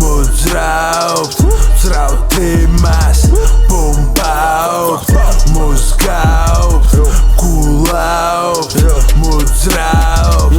მოძრაობთ ძრავ თემას ბომბაობთ მოზგაობთ გულაობთ მოძრაობთ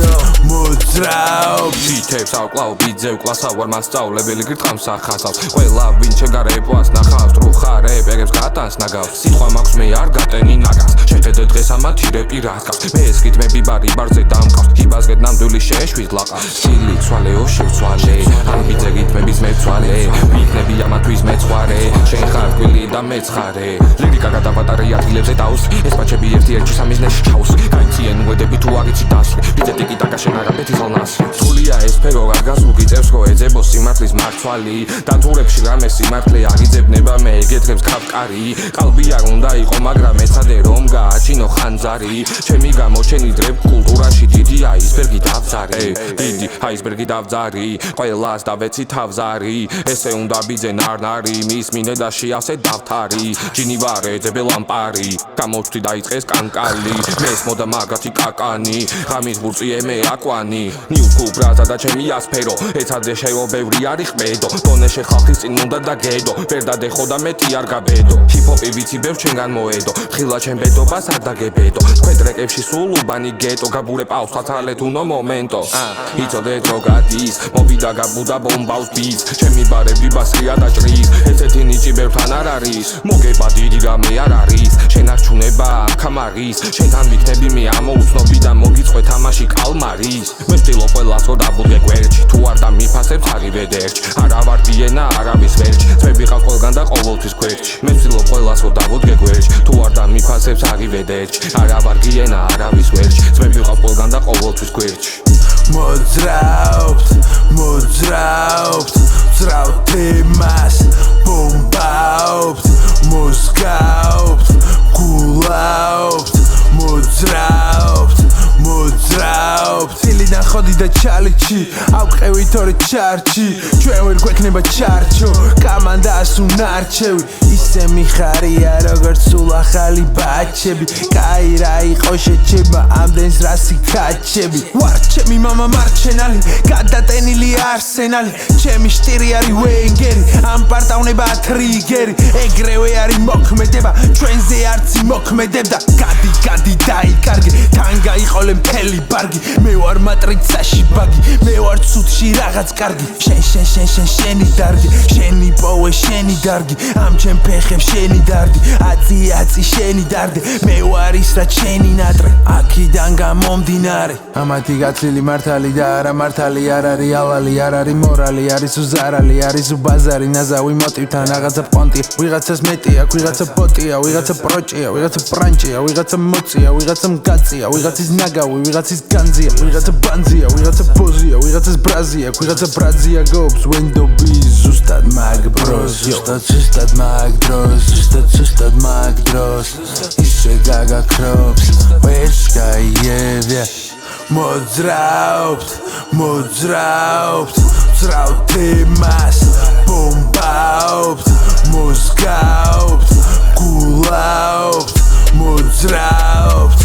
ფითებს ავკლავ ბიძევ კლასა ვარ მასწავლებელი გირთყამს ახასავს ყველა ვინ ჩემგარეპოს ნახავს ტრუხარებ ეგებს გატანს ნაგავს სიტყვა მაქვს მე არ გატენი ნაგავს შეხედე დღეს ამათირები რა გავს მე ეს კითმები ბარი ბარზე დამყავს იბაზგეთ ნამდვილი შეშვით ლაყავს სტილი ცვალეო შევცვალე ამ ბიძე გითმების მეცვალე ვიქნები ამათვის მეცხვარე შენ ხარ კვილი და მეცხარე ლირიკა გადავატარე ადგილებზე დავს ეს პაჩები ერთ-ერთი სამიზნეში ჩავს გაიციან უედები თუ აღიცი დასვი ბიძე ტიკი ტაკა შენ არაბეთი ზალნას სულია ეს ფერო არ გასუგი წევს ხო ეძებო სიმართლის მარცვალი დათურებში რამე სიმართლე აგიძებნება მე ეგეთრებს კაპკარი ყალბი არ უნდა იყო მაგრამ ეცადე რომ გააჩინო ხანძარი ჩემი გამოჩენი დრებ კულტურაში დიდი აისბერგი დავზარი დიდი აისბერგი დავზარი ყველას დავეცი თავზარი ესე უნდა ბიძე ნარნარი მის მინედაში ასე დავთარი ჯინი ვარ ეძებე ლამპარი გამოჩვდი დაიწყეს კანკალი მეს მოდა მაგათი კაკანი ღამის ბურწიე მე აკვანი ნიუკუ ბრაზა და ჩემი ასფერო ეცადე შეო ბევრი არის ყმედო დონეშე ხალხის წინ უნდა დაგედო ვერ დადეხო და მეტი არ გაბედო ჰიპ-ჰოპი ვიცი ბევრ ჩემგან მოედო ხილა ჩემ ბედობას არ დაგებედო თქვენ ტრეკებში სულ უბანი გეტო გაბურე პავს თათალეთ უნო მომენტო იცოდეთ რო გადის მოვიდა გაბუდა ბომბავს ბიც ჩემი ბარები ბასრია და ჭრის ესეთი ნიჭი ბევრთან არ არის მოგება დიდი რამე არ არის შენ არ ჩუნება ქამარის შენთან ვიქნები მე ამოუცნობი და მოგიწყვე თამაში კალმარის მე ვთილო ყველას რომ დაბუდგე გვერდში თუ არ დამიფასებს აღივე დერჩ არა ვარ დიენა არავის ვერჩი წვები ყავს ყველგან და ყოველთვის გვერდში მე ვთილო ყველას რომ დაბუდგე გვერდში თუ არ დამიფასებს აღივე დერჩ არა ვარ დიენა არავის ვერჩი წვები ყავს ყველგან და ყოველთვის გვერდში მოძრაობთ ძრავ თემას ბომბაობთ მოზგაობთ გულაობთ მოძრაობთ წილიდან ხოდი და ჩალიჩი ავყევით ორი ჩარჩი ჩვენ ვერ გვექნება ჩარჩო კამანდას უნარჩევი ისე მიხარია როგორც სულ ახალი ბაჩები კაი რა იყო შეჩება ამდენს რასი კაჩები ვარ ჩემი მამა მარჩენალი გადატენილი არსენალი ჩემი შტირი არის ვენგერი ამ პარტავნება ტრიგერი ეგრევე არის მოქმედება ჩვენზე არც იმოქმედებდა გადი დაიკარგე თან გაიყოლე მთელი ბარგი მე ვარ მატრიცაში ბაგი მე ვარ ცუდში რაღაც კარგი შენი დარგი შენი პოვე შენი დარგი ამ ჩემ ფეხებს შენი დარდი აწი შენი დარდი მე ვარ ის რაც შენი ნატრე აქიდან გამომდინარე ამათი გაცლილი მართალი და არა მართალი არ არის ავალი არ არის მორალი არის უზარალი არის უბაზარი ნაზავი მოტივთან რაღაცა პონტი ვიღაცას მეტი აქვს ვიღაცა ბოტია ვიღაცა პროჭია ვიღაცა პრანჭია ვიღაცა მოცია ვიღაცა მგაცია ვიღაცის ნაგავი ვიღაცის განზია ვიღაცა ბანზია ვიღაცა ბოზია ვიღაცას ბრაზია ვიღაცა ბრაზია გობს ვენდობი ზუსტად მაგ ბროს ზუსტად მაგ დროს ისე გაგაქრობს ვერც გაიევია მოძრაობთ ძრავ თემას ბომბაობთ მოზგაობთ გულაობთ მოძრაობთ